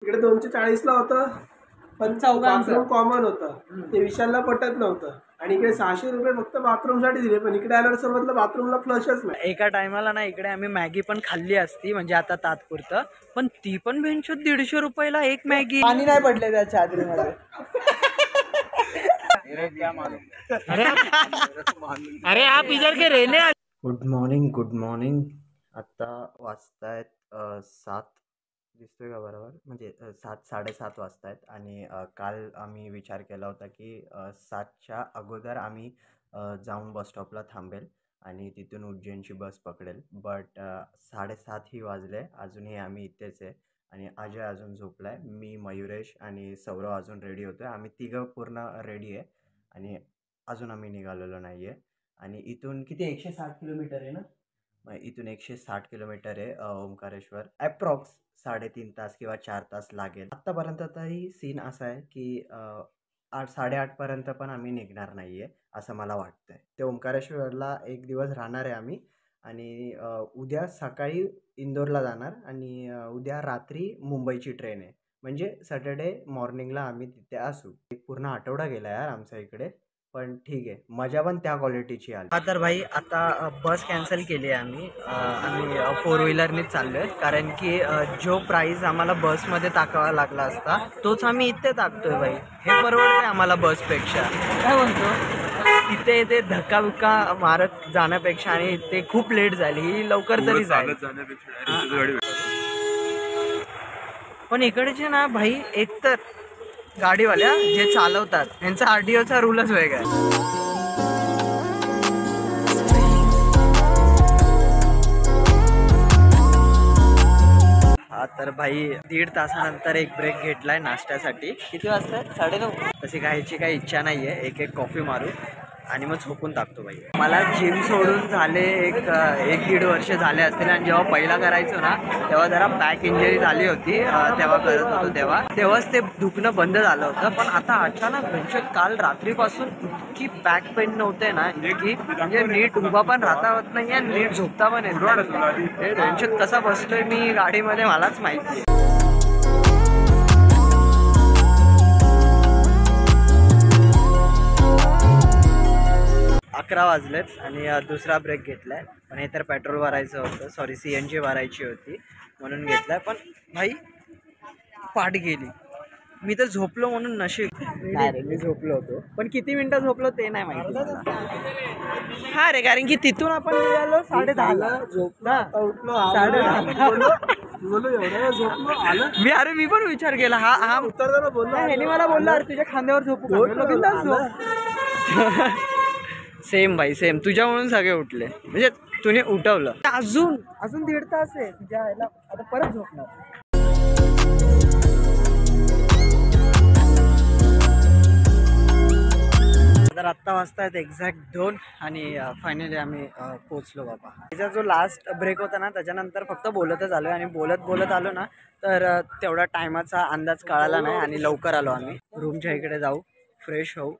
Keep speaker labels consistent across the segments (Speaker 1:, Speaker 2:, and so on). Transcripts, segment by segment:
Speaker 1: इकडे 240ला होतं पण बाथरूम कॉमन होतं, ते विशालला पटत नव्हतं आणि इकडे 600 रुपये फक्त बाथरूम साठी दिले, पण इकडे आल्यावर समजलं बाथरूमला फ्लशच नाही.
Speaker 2: एका टायमाला ना इकडे आम्ही मॅगी पण खाल्ली असती, म्हणजे आता तात्पुरतं, पण ती पण 150 रुपयाला एक मॅगी. पाणी नाही पडले त्या चादरीमध्ये. अरे आप इधर के रहने. Good morning. आता वाजतायत 7, दिसतोय का बरोबर, म्हणजे 7-7:30 वाजतायत. आणि काल आम्ही विचार केला होता की 7च्या अगोदर आम्ही जाऊन बस स्टॉपला थांबेल आणि तिथून उज्जैनची बस पकडेल. बट 7:30 वाजले, अजूनही आम्ही इथेच आहे. आणि अजय अजून झोपलाय, मी, मयुरेश आणि सौरव अजून रेडी होतोय. आम्ही तिघं पूर्ण रेडी आहे आणि अजून आम्ही निघालेलो नाही आहे. आणि इथून किती 160 किलोमीटर आहे ना, इथून 160 किलोमीटर आहे ओंकारेश्वर. ॲप्रॉक्स 3.5 तास किंवा 4 तास लागेल. आत्तापर्यंत तरी सीन असा आहे की 8-8:30 पण आम्ही निघणार नाही आहे असं मला वाटतं आहे. ते ओंकारेश्वरला एक दिवस राहणार आहे आम्ही आणि उद्या सकाळी इंदोरला जाणार आणि उद्या रात्री मुंबईची ट्रेन आहे. म्हणजे सॅटर्डे मॉर्निंगला आम्ही तिथे असू. एक पूर्ण आठवडा गेला यार आमच्या इकडे, पण ठीक आहे, मजा पण त्या क्वालिटीची आली. तर भाई आता बस कॅन्सल केली आहे आम्ही 4 व्हीलरनेच चाललो आहे, कारण की जो प्राईस आम्हाला बसमध्ये टाकावा लागला असता तोच आम्ही इथे टाकतोय भाई. हे परवडते आम्हाला बसपेक्षा. काय म्हणतो, इथे ते धक्का बुक्का मारत जाण्यापेक्षा, आणि ते खूप लेट झाली, ही लवकर तरी जाईल. पण इकडचे ना भाई, एकतर गाडीवाल्या जे चालवतात यांचा RTOचा रूलच वेगळा आहे. हा तर भाई 1.5 तासानंतर एक ब्रेक घेतलाय नाश्त्यासाठी. किती वाजता? 9:30. तशी खायची काही इच्छा नाहीये, एक कॉफी मारू आणि मग झोपून टाकतो भाई. मला जिम सोडून झाले 1-1.5 वर्ष झाले असतील. आणि जेव्हा पहिला करायचो ना तेव्हा जरा बॅक इंजरी झाली होती, तेव्हा करत होतो तेव्हाच ते दुखणं बंद झालं होतं. पण आता अचानक काल रात्रीपासून इतकी बॅक पेन नव्हते ना, की म्हणजे नीट उभा पण राहता होत नाही आणि नीट झोपता पण येत नाही. टेन्शन कसा बसलोय मी गाडीमध्ये मलाच माहिती आहे. 11 वाजलेत आणि दुसरा ब्रेक घेतलाय. पण हे तर पेट्रोल भरायचं होतं, सॉरी CNG भरायची होती म्हणून घेतलाय. पण भाई पाठ गेली. मी तर झोपलो म्हणून नशीब. नाही रे, मी झोपलो होतो, पण किती मिनिटं झोपलो ते नाही माहिती मला. हा रे, कारण की तिथून आपण निघालो 10:30ला. झोपला उठलो 10:30. मी पण विचार केला, हा उत्तर बोलला. ह्याने मला बोलला, अरे तुझ्या खांद्यावर झोपू. सेम भाई सेम, तुझ्या म्हणून सगळे उठले, म्हणजे तुने उठवलं. अजून 1.5 तास आहे तुझ्या ह्याला, आता परत झोपणार. तर आत्ता वाजतायत एक्झॅक्ट 2 आणि फायनली आम्ही पोचलो बाबा. त्याचा जो लास्ट ब्रेक होता ना त्याच्यानंतर फक्त बोलतच आलो आणि बोलत आलो ना, तर तेवढा टायमाचा अंदाज कळाला नाही आणि लवकर आलो आम्ही. रूमच्या इकडे जाऊ, फ्रेश होऊ,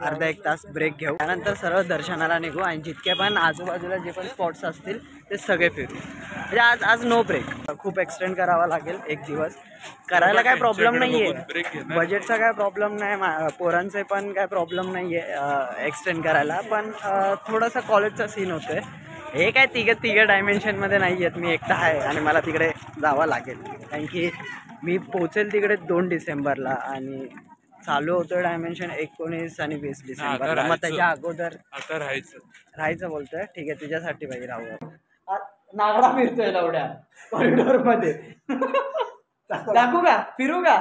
Speaker 2: अर्धा 1 तास ब्रेक घेऊ, त्यानंतर सरळ दर्शनाला निघू आणि जितके पण आजूबाजूला जे पण स्पॉट्स असतील ते सगळे फिरू. म्हणजे आज नो ब्रेक. खूप एक्सटेंड करावा लागेल 1 दिवस. करायला काय प्रॉब्लेम नाही आहे, बजेटचा काय प्रॉब्लेम नाही, पोरांचे पण काय प्रॉब्लेम नाही आहे एक्सटेंड करायला. पण थोडासा कॉलेजचा सीन होतोय. हे काय तिघं डायमेन्शनमध्ये नाही आहेत, मी एकटा आहे आणि मला तिकडे जावं लागेल, कारण की मी पोचेल तिकडे 2 डिसेंबरला आणि चालू होतं डायमेन्शन 19 आणि 20 डिसेंबर. मग त्याच्या अगोदर आता राहायचं बोलतोय. ठीक आहे, तुझ्यासाठी भाई राहू. नागडा फिरतोय लवड्या कॉरिडोर मध्ये. दाखवू का, फिरू का?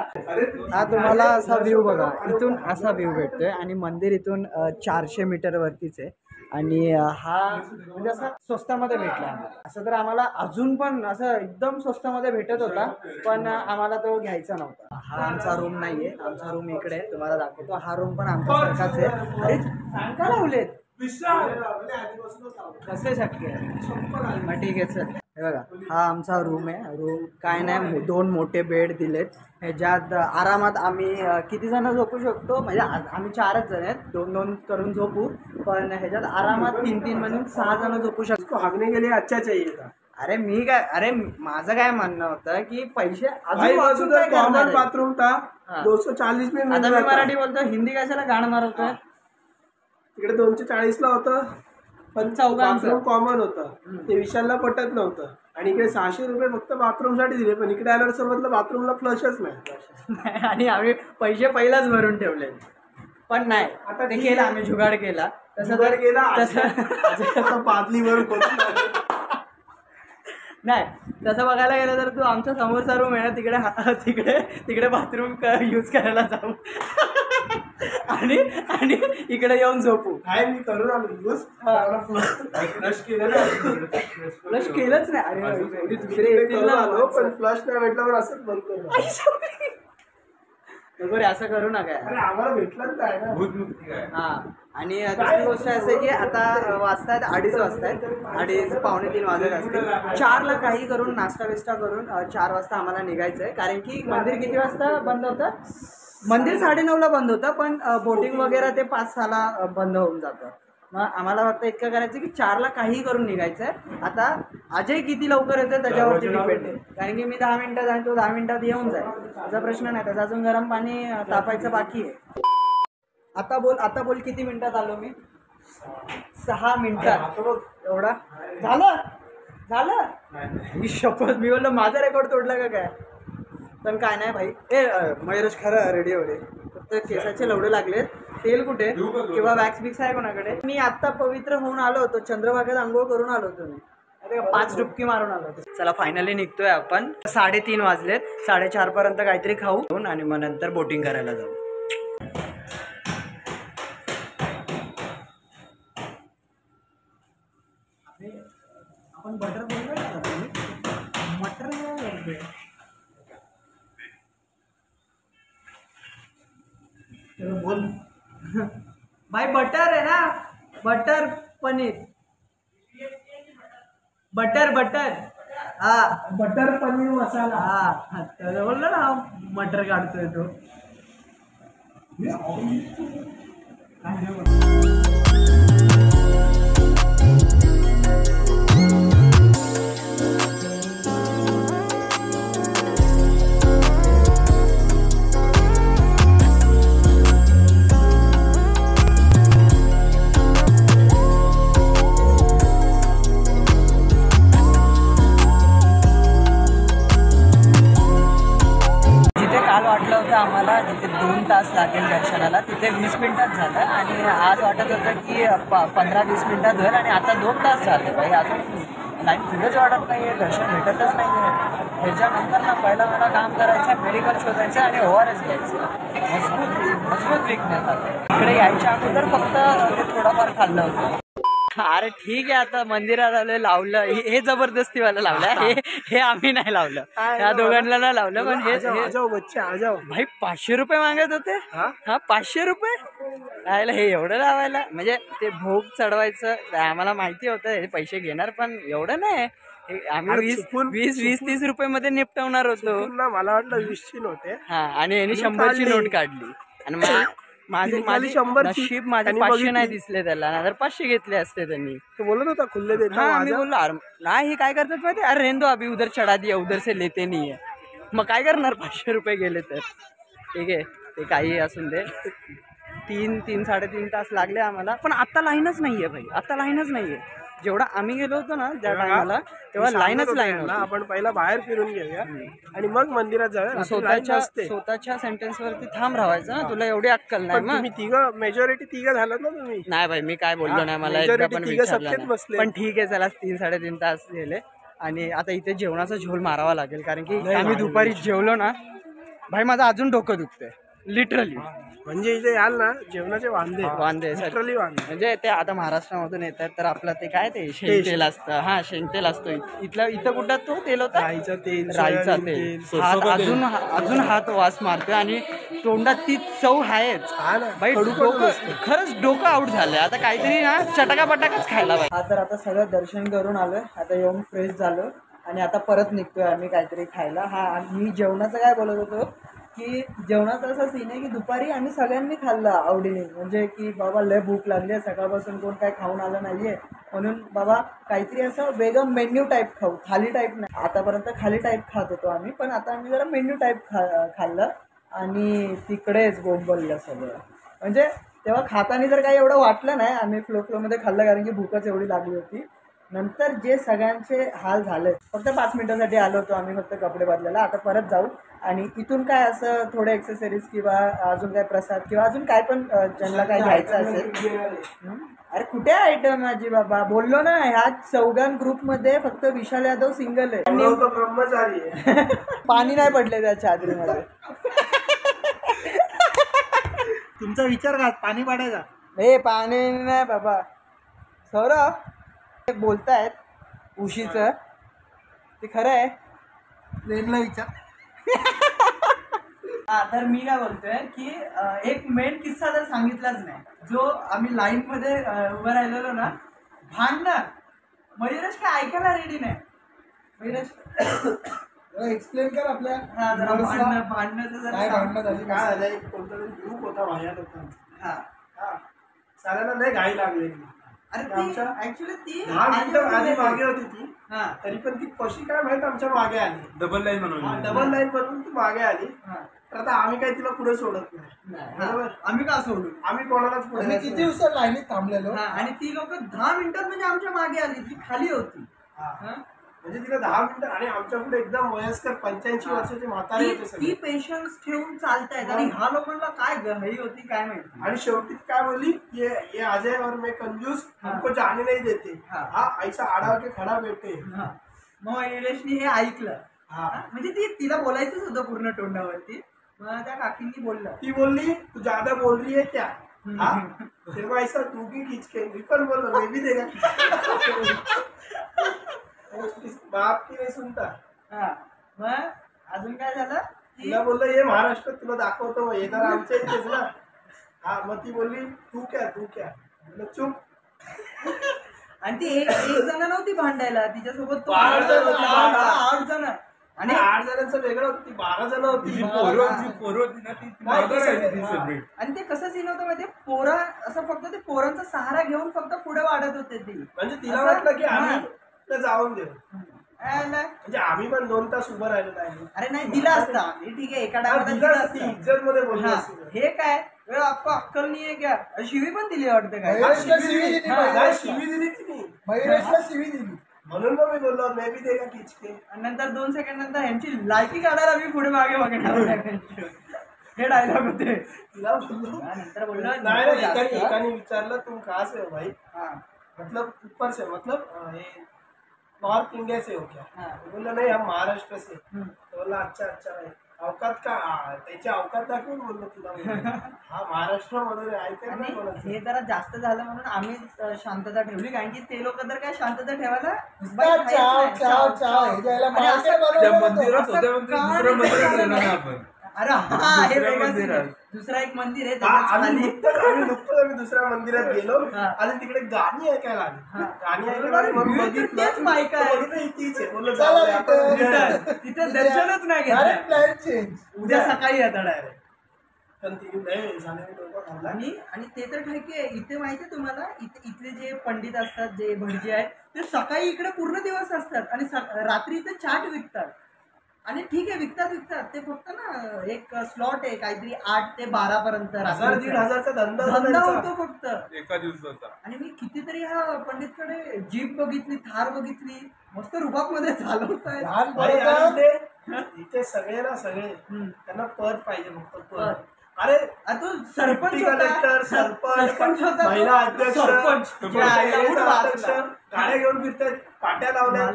Speaker 2: हा तुम्हाला असा व्ह्यू बघा, इथून असा व्ह्यू भेटतोय आणि मंदिर इथून 400 मीटर वरतीच आहे. आणि हा म्हणजे असं स्वस्तामध्ये भेटला. असं तर आम्हाला अजून पण असं एकदम स्वस्तामध्ये भेटत होता, पण आम्हाला तो घ्यायचा नव्हता. हा आमचा रूम नाहीये, आमचा रूम इकडे तुम्हाला दाखवतो. हा रूम पण आमच्या सारखाच आहे. अरे सांगा लावलेत कसे शक्य आहे? ठीक आहे सर, हे बघा हा आमचा रूम आहे. रूम काय नाही, 2 मोठे बेड दिलेत. ह्याच्यात आरामात आम्ही किती जण झोपू शकतो, म्हणजे आम्ही 4च जण आहेत, 2-2 करून झोपू. पण ह्याच्यात आरामात 3-3 म्हणून 6 जण झोपू शकतो.
Speaker 1: भागने गेले अच्छा चाहिए था.
Speaker 2: अरे मी काय, अरे माझं काय म्हणणं होतं की पैसे
Speaker 1: भाई
Speaker 2: वाचून
Speaker 1: उधर
Speaker 2: काय करणार
Speaker 1: कॉमन
Speaker 2: आहे?
Speaker 1: बाथरूम था
Speaker 2: हाँ।
Speaker 1: 240 में मिल
Speaker 2: आता
Speaker 1: रहा
Speaker 2: मी
Speaker 1: था.
Speaker 2: मराठी बोलतो, हिंदी कशाला गाणं मारवतोय?
Speaker 1: तिकडे 240 ला होतं पण
Speaker 2: चौघांचं.
Speaker 1: बाथरूम कॉमन होतं ते विशालला पटत नव्हतं आणि इकडे 600 रुपये फक्त बाथरूम साठी दिले पण इकडे आल्यावर समजलं बाथरूमला फ्लशच नाही.
Speaker 2: आणि आम्ही पैसे पहिलाच भरून ठेवले पण नाही.
Speaker 1: आता
Speaker 2: ते
Speaker 1: ठीक
Speaker 2: केलं
Speaker 1: आहे.
Speaker 2: आम्ही, जुगाड केला.
Speaker 1: जुगाड केला
Speaker 2: तसं
Speaker 1: बादलीवर
Speaker 2: नाही, तसं बघायला गेलं तर तू आमच्या समोरचा रूम आहे ना, तिकडे तिकडे तिकडे बाथरूम यूज करायला जाऊ आणि आणि इकडे येऊन झोपू.
Speaker 1: काय मी करून आलो फ्लश केलं
Speaker 2: फ्लश केलंच नाही. अरे दुसरे येतील ना.
Speaker 1: आलो पण फ्लश नाही भेटला पण असंच बंद करू.
Speaker 2: बरोबर, असं करू नका.
Speaker 1: अरे आम्हाला भेटलंच नाही ना.
Speaker 2: हा, आणि दुसरी गोष्ट असं आहे की आता वाजतायत 2:30 वाजतायत, 2:30 पावणे 3 वाजत असतील. 4ला काही करून नाश्ता बिस्टा करून 4 वाजता आम्हाला निघायचं आहे. कारण की मंदिर किती वाजता बंद होतं? मंदिर 9:30ला बंद होतं, पण बोटिंग वगैरे ते 5-6ला बंद होऊन जातं. मग आम्हाला फक्त इतकं करायचं की 4ला काही करून निघायचं आहे. आता अजय किती लवकर येतं त्याच्यावरती डिपेंड आहे. कारण की मी 10 मिनिटात आणि तो 10 मिनिटात येऊन जाईल, त्याचा प्रश्न नाही. त्याचा अजून गरम पाणी तापायचं बाकी आहे. आता बोल किती मिनिटात आलो मी? 6 मिनिटात. एवढा झालं मी शपथ, मी बोललो माझा रेकॉर्ड तोडला का काय? पण काय नाही भाई. मयूरच खरं रेडी होते, फक्त केसाचे लवडे लागलेत. तेल कुठे किंवा वॅक्स बिक्स आहे कोणाकडे? मी आत्ता पवित्र होऊन आलो होतो, चंद्रभागेत आंघोळ करून आलो होतो मी. अरे 5 डुबकी मारून आलो होतो. चला फायनली निघतोय आपण. 3:30 वाजलेत. 4:30 पर्यंत काहीतरी खाऊ आणि मग नंतर बोटिंग करायला जाऊ. आपण बटर बोललो ना, मटर बोलतोय.
Speaker 1: बोल
Speaker 2: भाई बटर आहे ना, बटर पनीर, बटर हा
Speaker 1: बटर पनीर मसाला.
Speaker 2: हा, तर बोललो ना मटर काढतोय तो. आम्हाला जिथे 2 तास लागेल दर्शनाला, तिथे 20 मिनिटात झालं. आणि आज वाटत होतं की 15-20 मिनिटात होईल आणि आता 2 तास झाले. भाई अजून लाईन पुढेच वाटत नाही आहे, दर्शन भेटतच नाही आहे. त्याच्यानंतर ना पहिला मला काम करायचं, मेडिकल शोधायचं आणि ORS घ्यायचं. मजबूत विकण्यात आलं. इकडे यायच्या अगोदर फक्त ते थोडंफार खाल्लं होतं. अरे ठीक आहे, आता मंदिरात आलं, लावलं. हे जबरदस्तीवाला लावलं, हे आम्ही नाही लावलं, या दोघांना नाही लावलं. पण हे भाई 500 रुपये मागत होते. हा 500 रुपये राहायला, हे एवढं लावायला? म्हणजे ते भोग चढवायचं आम्हाला माहिती होतं, हे पैसे घेणार, पण एवढं नाही. आम्ही 20-30 रुपये मध्ये निपटवणार होतो.
Speaker 1: मला वाटलं 20ची नोट आहे.
Speaker 2: हा, आणि यांनी 100ची नोट काढली. आणि माझी
Speaker 1: 100
Speaker 2: नशीब माझे 500 नाही दिसले त्याला, नाहीतर 500 घेतले असते त्यांनी.
Speaker 1: तो बोलत होता खुल्ले देता.
Speaker 2: मी बोललो नाही, हे काय करतात माहिती? अरे रेंदो अभी उधर चढा दिया, उधर से लेते नाही आहे. मग काय करणार? 500 रुपये गेले तर ठीक आहे, ते काही असून दे. 3-3.5 तास लागले आम्हाला. पण आता लाईनच नाहीये भाई, आता लाईनच नाहीये. जेवढा आम्ही गेलो होतो ना त्या टायमाला, तेव्हा लाईन होती.
Speaker 1: आपण पहिला बाहेर फिरून घेऊया आणि मग मंदिरात जाऊया.
Speaker 2: स्वतःच्या सेंटेन्स वरती थांब राहायचं ना. तुला एवढी अक्कल नाही. मग
Speaker 1: मेजॉरिटी 3 झालं ना तुम्ही?
Speaker 2: नाही भाई, मी काय बोललो नाही, मला एकदा पण विचारलं. पण ठीक आहे, चला 3-3.5 तास गेले. आणि आता इथे जेवणाचा झोल मारावा लागेल, कारण की आम्ही दुपारी जेवलो ना भाई, माझं अजून डोकं दुखतंय लिटरली.
Speaker 1: म्हणजे इथे याल ना, जेवणाचे वांदे लिटरली वांदे.
Speaker 2: म्हणजे ते आता महाराष्ट्रामधून येतात तर आपलं ते काय ते शेंगतेल असतं. हा, शेंगतेल असतो. इथं कुठं तो तेल होता, राईचा तेल. अजून हात वास मारतोय आणि तोंडात ती चव आहेच बाई. खरंच डोकं आउट झालंय. आता काहीतरी ना चटका पटाकाच खायला पाहिजे. हा, तर आता सगळं दर्शन करून आलोय, आता येऊन फ्रेश झालो आणि आता परत निघतोय आम्ही काहीतरी खायला. हा, मी जेवणाचं काय बोलत होतो की जेवणाचा असा सीन आहे की दुपारी आम्ही सगळ्यांनी खाल्लं आवडीने, म्हणजे की बाबा लय भूक लागली आहे, सकाळपासून कोण काय खाऊन आलं नाहीये, म्हणून बाबा काहीतरी असं वेगळं मेन्यू टाईप खाऊ, थाली टाईप नाही. आतापर्यंत खाली टाईप खात होतो आम्ही, पण आता आम्ही जरा मेन्यू टाईप खाल्लं आणि तिकडेच बोंबललं सगळं. म्हणजे तेव्हा खाताना तर काही एवढं वाटलं नाही, आम्ही फ्लोमध्ये खाल्लं कारण की भूकच एवढी लागली होती. नंतर जे सगळ्यांचे हाल झाले, फक्त 5 मिनिटांसाठी आलो होतो आम्ही फक्त कपडे बदलायला, आता परत जाऊ आणि इथून काय असं थोडे एक्सेसरीज किंवा अजून काय प्रसाद किंवा अजून काय पण ज्यांना काय घ्यायचं असेल. अरे कुठे आयटम माझी बाबा, बोललो ना ह्या चौघां ग्रुपमध्ये फक्त विशाल यादव सिंगल आहे,
Speaker 1: ब्रह्मचारी आहे.
Speaker 2: पाणी नाही पडले त्या चादरीमध्ये.
Speaker 3: तुमचा विचार का पाणी पाडायचा?
Speaker 2: हे पाणी नाही बाबा. सौरभ बोलतायत उशीचं, ते खरं आहे?
Speaker 3: ट्रेनला विचार.
Speaker 2: हा, तर मी काय बोलतोय की एक मेन किस्सा तर सांगितलाच नाही, जो आम्ही लाईन मध्ये उभं राहिलेलो ना, भांडणं. मयुरेश काय ऐकायला रेडी नाही. मयुरेश
Speaker 3: एक्सप्लेन कर आपल्या.
Speaker 2: हा, जरा भांडणाचं
Speaker 3: काय भांडणं झाली?
Speaker 1: काय झालंय, कोणता तरी ग्रुप होता बाह्या लोकांचा.
Speaker 2: हा,
Speaker 1: सगळ्यांना नाही घाई लागलेली.
Speaker 2: अरे
Speaker 1: आमच्या
Speaker 2: ऍक्च्युली ती
Speaker 1: 10 मिनिटं आधी मागे होती ती,
Speaker 2: हा,
Speaker 1: तरी पण ती कशी काय माहित आमच्या मागे आली.
Speaker 3: डबल लाईन
Speaker 1: डबल लाईन बनवून ती मागे आली.
Speaker 2: हा.
Speaker 1: तर आता आम्ही काही तिला पुढे सोडत नाही. बरोबर,
Speaker 2: आम्ही का सोडू?
Speaker 1: आम्ही कोणालाच पुढे
Speaker 3: आम्ही
Speaker 1: नाही
Speaker 3: किती दिवसात लाईनीत थांबलेलो.
Speaker 2: आणि ती लोक 10 मिनिटात म्हणजे आमच्या मागे आली, ती खाली होती.
Speaker 1: सोडत. म्हणजे तिला 10 मिनिटं, आणि आमच्या पुढे एकदम वयस्कर 85 वर्षाचे म्हातारे होते
Speaker 2: ती
Speaker 1: सगळे.
Speaker 2: पेशन्स ठेवून चालतायत आणि ह्या लोकांना काय घाई होती काय माहिती.
Speaker 1: आणि शेवटी काय बोलली, ये अजय और मैं कंजूस, हमको जाने नहीं देते. हा ऐसा आडा के खडा बेटे.
Speaker 2: मग मयुरेशनी हे ऐकलं. म्हणजे तिला बोलायचंच होतं पूर्ण तोंडावरती. मग त्या काकींनी बोललं,
Speaker 1: ती बोलली तू ज्यादा बोल रही है क्या? हाँ, तेरे को ऐसा तू भी खींच के, मी पण बोल मैं भी देगा. बाप की नाही सुनता.
Speaker 2: मग अजून काय झालं,
Speaker 1: तिला बोललं ये महाराष्ट्रात तुला दाखवतो, मग येणार आमच्या इथेच ना. हा, मग ती बोलली तू क्या बोललं चुप.
Speaker 2: आणि ती एक जण नव्हती भांडायला, तिच्यासोबत
Speaker 1: 8 जण होती.
Speaker 2: 8 जण.
Speaker 1: आणि 8 जणांचं वेगळं होतं, ती 12 जण होती.
Speaker 2: आणि ते कसं सीन होतं माहितीये, पोरा असं फक्त ते पोरांचा सहारा घेऊन फक्त पुढे वाढत होते ती.
Speaker 1: म्हणजे तिला वाटलं की आम्ही जाऊन देऊ,
Speaker 2: नाही.
Speaker 1: म्हणजे आम्ही पण 2 तास उभं राहिलो नाही.
Speaker 2: अरे नाही, दिला असता आम्ही, ठीक आहे, एका टायमाला
Speaker 1: इज्जत मध्ये बोललो.
Speaker 2: हे काय आपको अक्कल नाही आहे क्या? शिवी पण दिली वाटतं काय?
Speaker 1: शिवी दिली तिने,
Speaker 3: मयुरेशला शिवी दिली.
Speaker 1: म्हणून मग मी बोललो मे बी देगा खींच के.
Speaker 2: आणि नंतर 2 सेकंड नंतर ह्यांची लायकी काढायला मी पुढे मागे बघणार नाही. हे डायलॉग होते.
Speaker 1: तिला बोललो,
Speaker 2: नंतर बोललो
Speaker 1: नाही, एकाने विचारलं तुम कहाँ से हो भाई? मतलब ऊपर से, मतलब नॉर्थ इंडिया से हो क्या? बोलला नाही हम महाराष्ट्र से. बोलला अच्छा भाई, अवकात का? त्याची अवकात दाखवून बोललो तुला. हा महाराष्ट्रामध्ये ऐकायला नाही बोलायचं.
Speaker 2: हे जरा जास्त झालं म्हणून आम्ही शांतता ठेवली, कारण की ते लोक तर काय शांतता ठेवायला अरे हा, हे वेगळं. दुसरा एक मंदिर आहे,
Speaker 1: आम्ही दुसऱ्या मंदिरात गेलो आणि तिकडे गाणी ऐकायला आली. गाणी ऐकायला
Speaker 2: तिथे दर्शनच नाही घेतलं. उद्या सकाळी येतात डायरेक्ट. आणि ते तर ठीक आहे. इथे माहितीये तुम्हाला, इथले जे पंडित असतात, जे भटजी आहेत, ते सकाळी इकडे पूर्ण दिवस असतात आणि रात्री इथे चाट विकतात. आणि ठीक आहे, विकतात ते फक्त ना एक स्लॉट आहे काहीतरी 8 ते 12 पर्यंत
Speaker 1: 1,000-1,500चा
Speaker 2: धंदा होतो फक्त
Speaker 3: एका दिवसाचा.
Speaker 2: आणि मी कितीतरी ह्या पंडितकडे जीप बघितली, थार बघितली, मस्त रुबाब मध्ये चालवताय.
Speaker 1: इथे सगळे ना सगळे त्यांना पद पाहिजे, फक्त पद.
Speaker 2: अरे तो सरपंच
Speaker 1: कलेक्टर, सरपंच, महिला अध्यक्ष, गाड्या घेऊन फिरतात, पाट्या लावल्या,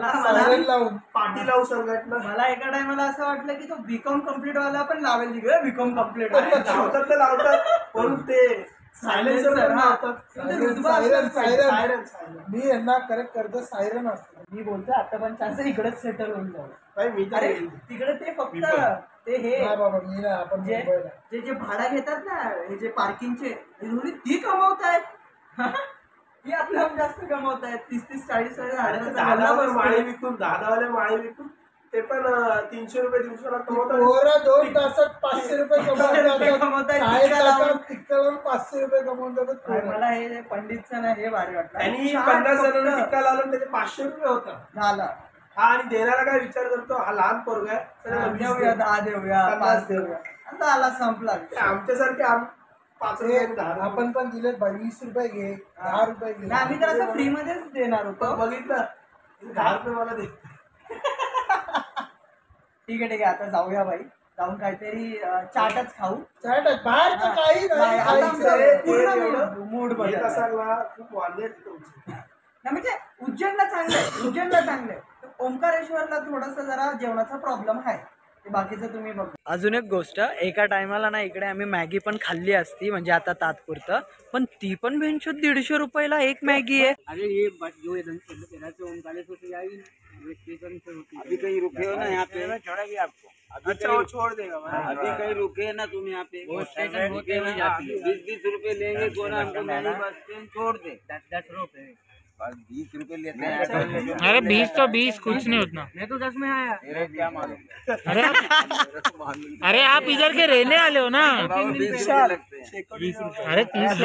Speaker 1: पाटी लावू संघटना.
Speaker 2: मला एका टायमाला असं वाटलं की तो बीकॉम कम्प्लीट वाला पण लावेल तिकडे. बीकॉम कम्प्लीट
Speaker 1: लावतात तर लावतात, म्हणून ते सायलेन्सर.
Speaker 3: मी यांना करेक्ट करतो, सायरन असतो.
Speaker 2: मी बोलतो आता पण चान्स इकडेच सेटल होऊन जाऊ.
Speaker 1: मी
Speaker 2: अरे तिकडे ते फक्त ते हे
Speaker 3: बाबा मी ना, आपण
Speaker 2: जे भाडा घेतात ना, हे जे पार्किंगचे, ती कमावतायत. ती आपल्याहून जास्त कमावतायत. 30-40
Speaker 1: माळी विकून, 10 माळी विकून ते पण 300 रुपये दिवसाला कमवतात.
Speaker 3: पोरं 2 तासात 500 रुपये कमवतात. टिक्का लावून 500 रुपये कमवतात.
Speaker 4: मला हे पंडितचं ना हे भारी वाटलं.
Speaker 1: आणि 50 जणांना टिक्का लावून त्याचे 500 रुपये होता
Speaker 4: झालं.
Speaker 1: हा, आणि देणारा काय विचार करतो, हा लहान पोरगा आहे,
Speaker 4: देऊया 10 देऊया 5 देऊया, आता आला संपला.
Speaker 1: आमच्यासारखे 5 रुपये 10
Speaker 3: आपण पण दिले 20 रुपये घे, 10 रुपये घे.
Speaker 4: आम्ही तर असं फ्री मध्येच देणार होतो.
Speaker 1: बघितलं 10 रुपये मला दे.
Speaker 4: ठीक आहे आता जाऊया बाई, जाऊन काहीतरी चाटच खाऊ.
Speaker 3: चाट बाहेरचं काही
Speaker 4: मूड बदल
Speaker 1: खूप वाढले तुमचे.
Speaker 4: म्हणजे उज्जैनला चांगलंय. ओंकारेश्वरला थोडस जरा जेवणाचा प्रॉब्लेम आहे, बाकीचं तुम्ही बघ.
Speaker 2: अजून एक गोष्ट, एका टायमाला ना इकडे आम्ही मॅगी पण खाल्ली असती, म्हणजे आता तात्पुरतं, पण ती पण 150 रुपयाला एक मॅगी आहे.
Speaker 5: अरे ये अभी कहीं रुके हो ना यहाँ पे, छोड़ेगी आपको.
Speaker 1: अच्छा, वो छोड़ देगा.
Speaker 5: अभी कहीं रुके ना तुम यहाँ पे, 20 रुपए लेंगे तो ना हमको मिनी बस स्टैंड छोड़ दे. 10 रुपए 20 रुपए लेते हैं.
Speaker 6: अरे 20 तो 20 कुछ नहीं उतना.
Speaker 5: मैं तो 10 में आया. क्या मालूम.
Speaker 6: अरे आप इधर के रहने वाले हो ना.
Speaker 5: 20 रुपए लगते हैं.
Speaker 6: अरे 30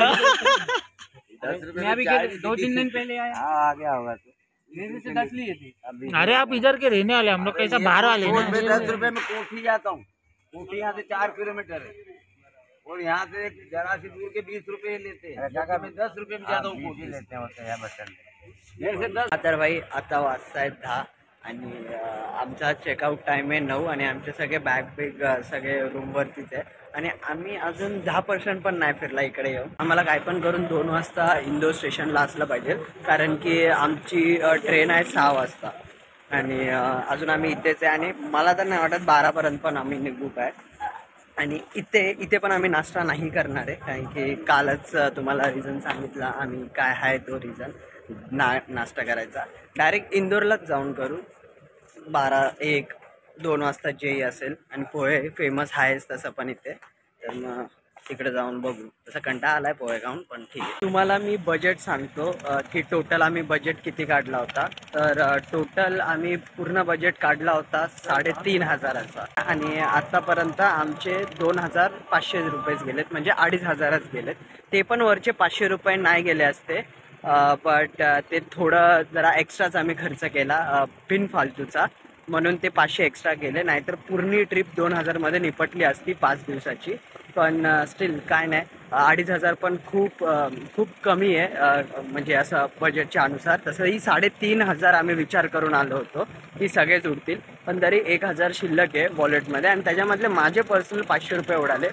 Speaker 5: मैं अभी 2-3 दिन पहले आया. हाँ आ गया होगा. तो मेरे से 10 लिए थे.
Speaker 6: अरे आप इधर के रहने वाले, हम लोग कैसा बाहर वाले ना.
Speaker 5: 10 रुपए में कोठी जाता हूँ. कोठी यहाँ से 4 किलोमीटर है, और यहाँ से जरा सी दूर के 20 रुपए लेते हैं. मैं 10 रुपये में जाता हूँ. कोठी लेते हैं बस स्टैंड मेरे से 10.
Speaker 2: तर भाई आता वाजतायत 10 आणि आमचा चेकआउट टाइम आहे 9 आणि आमचे सगळे बॅग सगळे रूमवरतीच आहे आणि आम्ही अजून 10% पण नाही फिरला इकडे येऊन. आम्हाला काय पण करून 2 वाजता इंदोर स्टेशनला असलं पाहिजे, कारण की आमची ट्रेन आहे 6 वाजता आणि अजून आम्ही इथेच आहे आणि मला तर नाही वाटत 12पर्यंत पण आम्ही निघू काय. आणि इथे पण आम्ही नाश्ता नाही करणार आहे, कारण की कालच तुम्हाला रिझन सांगितला आम्ही काय आहे तो रिझन नाश्ता करायचा. डायरेक्ट इंदोरलाच जाऊन करू 12-1-2 वाजता जेही असेल. आणि पोहे फेमस आहेच तसं पण इथे, तर मग तिकडे जाऊन बघू. तसं कंटाळा आलाय पोहे खाऊन, पण ठीक आहे. तुम्हाला मी बजेट सांगतो की टोटल आम्ही बजेट किती काढला होता. तर टोटल आम्ही पूर्ण बजेट काढला होता 3,500चा आणि आत्तापर्यंत आमचे 2,500 रुपयेच गेलेत, म्हणजे 2,500च गेलेत. ते पण वरचे 500 रुपये नाही गेले असते, बट ते थोडं जरा एक्स्ट्राच आम्ही खर्च केला बिनफालतूचा, म्हणून ते 500 एक्स्ट्रा गेले. नाहीतर पूर्ण ट्रिप 2,000मध्ये निपटली असती 5 दिवसाची. पण स्टील काय नाही, 2,500 पण खूप कमी आहे, म्हणजे असं बजेटच्या अनुसार. तसंही 3,500 आम्ही विचार करून आलो होतो की सगळेच उडतील, पण तरी 1,000 शिल्लक आहे वॉलेटमध्ये आणि त्याच्यामधले माझे पर्सनल 500 रुपये उडाले.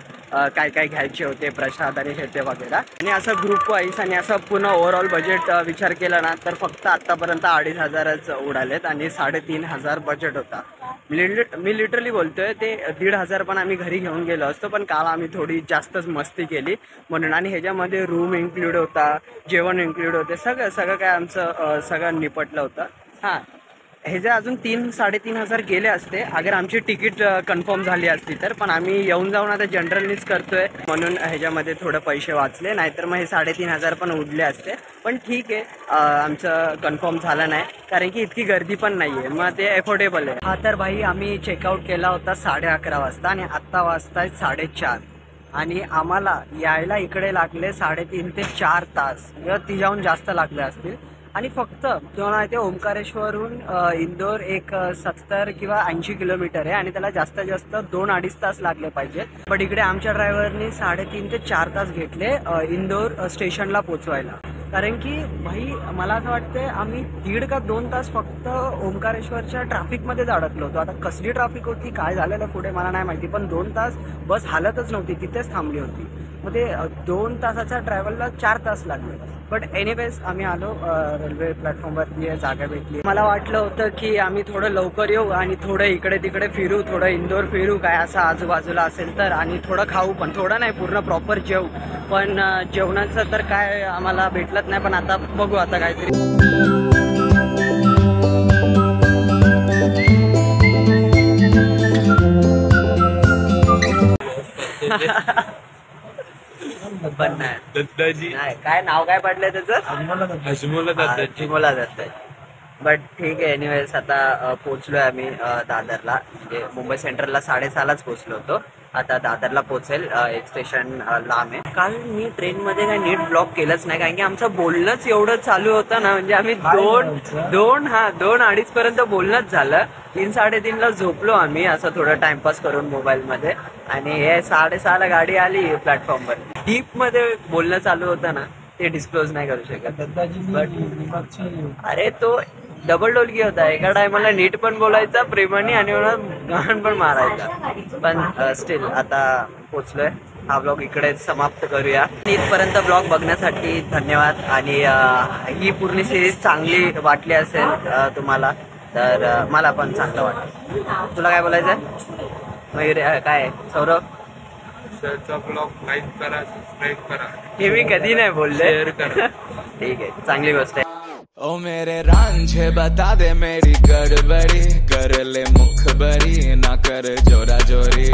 Speaker 2: काय काय घ्यायचे होते, प्रसाद आणि हे ते वगैरे. आणि असं ग्रुप वाईज आणि असं पुन्हा ओव्हरऑल बजेट विचार केला ना, तर फक्त आत्तापर्यंत 2,500च उडालेत आणि 3,500 बजेट होता. मी लिटरली बोलतोय, ते 1,500 पण आम्ही घरी घेऊन गेलो असतो, पण काल आम्ही थोडी जास्तच मस्ती केली म्हणून. आणि ह्याच्यामध्ये रूम इन्क्लूड होता, जेवण इन्क्लूड होते, सगळं काय आमचं सगळं निपटलं होतं. हां, ह्याचे अजून 3-3,500 गेले असते अगर आमची तिकीट कन्फर्म झाली असती तर. पण आम्ही येऊन जाऊन आता जनरलनीच करतोय म्हणून ह्याच्यामध्ये थोडं पैसे वाचले, नाहीतर मग हे 3,500 पण उडले असते. पण ठीक आहे, आमचं कन्फर्म झालं नाही, कारण की इतकी गर्दी पण नाही आहे, मग ते एफोर्डेबल आहे. हा तर भाई आम्ही चेकआउट केला होता 11:30 वाजता आणि आत्ता वाजता 4:30 आणि आम्हाला यायला इकडे लागले 3.5 ते 4 तास किंवा तिच्याहून जास्त लागले असतील. आणि फक्त तुम्हाला माहिती आहे ओंकारेश्वरहून इंदोर एक 70 किंवा 80 किलोमीटर आहे आणि त्याला जास्तीत जास्त 2-2.5 तास लागले पाहिजे. पण इकडे आमच्या ड्रायव्हरनी 3.5 ते 4 तास घेतले इंदोर स्टेशनला पोचवायला. कारण की भाई मला असं वाटतं आम्ही 1.5 का 2 तास फक्त ओंकारेश्वरच्या ट्रॅफिकमध्येच अडकलो होतो. आता कसली ट्रॅफिक होती, काय झालेलं पुढे मला नाही माहिती, पण 2 तास बस हालतच नव्हती, तिथेच थांबली होती. मग ते 2 तासाच्या ट्रॅव्हलला 4 तास लागले. बट एनिवेज आम्ही आलो, रेल्वे प्लॅटफॉर्मवरती जागा भेटली. मला वाटलं होतं की आम्ही थोडं लवकर येऊ आणि थोडं इकडे तिकडे फिरू, थोडं इंदोर फिरू काय असं आजूबाजूला असेल तर, आणि थोडं खाऊ, पण थोडं नाही पूर्ण प्रॉपर जेवू. पण जेवणाचं तर काय आम्हाला भेटलंच नाही. पण आता बघू, आता काहीतरी पण नाही.
Speaker 6: दत्ताजी
Speaker 2: नाही, काय नाव काय पडलंय त्याचं?
Speaker 6: अजमोला दत्ताजी.
Speaker 2: अजमोला दत्ताजी. बट ठीक आहे. एनिवेज आता पोचलोय आम्ही दादरला. म्हणजे मुंबई सेंट्रलला 6:30लाच पोचलो होतो. आता दादरला पोचेल. एक स्टेशन लांब आहे. काल मी ट्रेनमध्ये काय नीट ब्लॉग केलंच नाही, कारण की आमचं बोलणंच एवढं चालू होतं ना. म्हणजे आम्ही 2-2:30 पर्यंत बोलणंच झालं. 3-3:30ला झोपलो आम्ही असं थोडं टाइमपास करून मोबाईलमध्ये. आणि हे 6:30ला गाडी आली प्लॅटफॉर्मवर. डीप मध्ये बोलणं चालू होतं ना, ते डिस्क्लोज नाही करू शकत. अरे तो डबल ढोलकी होता. एका टायमाला नीट पण बोलायचा प्रेमाने आणि गाण पण मारायचा. पण स्टील आता पोचलोय. हा ब्लॉग इकडेच समाप्त करूया. इथपर्यंत ब्लॉग बघण्यासाठी धन्यवाद. आणि ही पूर्ण सिरीज चांगली वाटली असेल तुम्हाला तर मला पण चांगलं वाटतं. तुला काय बोलायचं मयूर? काय सौरभ?
Speaker 6: ब्लॉग लाईक करा, सबस्क्राईब करा.
Speaker 2: हे मी कधी नाही बोलले. ठीक आहे, चांगली गोष्ट आहे.
Speaker 7: ओ मेरे रांझे बता दे मेरी गड़बड़ी, कर ले मुखबरी ना कर जोरा जोरी.